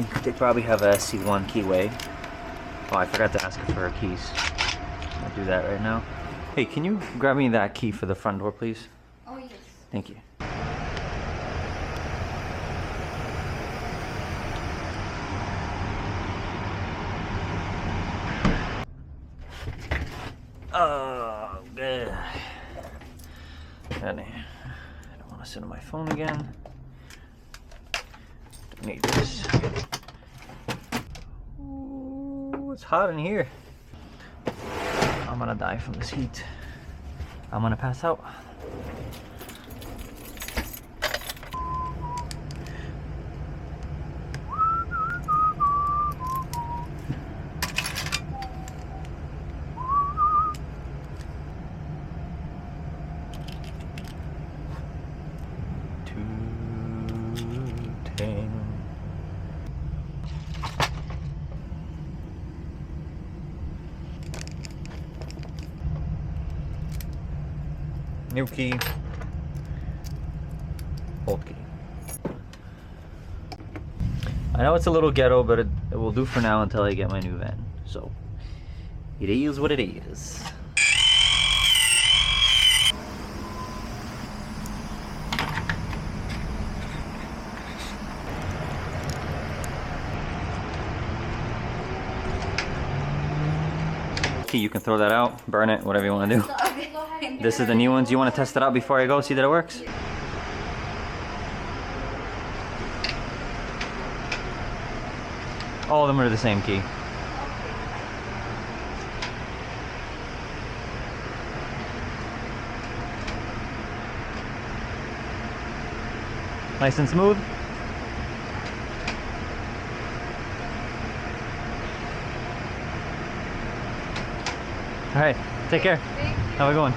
think they probably have a SC1 keyway. Oh, I forgot to ask her for her keys. I'll do that right now. Hey, can you grab me that key for the front door, please? Oh, yes. Thank you. Oh, good. I don't want to sit on my phone again. Don't need this. Ooh, it's hot in here. I'm gonna die from this heat. I'm gonna pass out. New key, old key. I know it's a little ghetto, but it will do for now until I get my new van. So, it is what it is. Key, you can throw that out, burn it, whatever you want to do. This is the new ones. You want to test it out before I go, see that it works? All of them are the same key. Nice and smooth. All right, take care. Have a good one.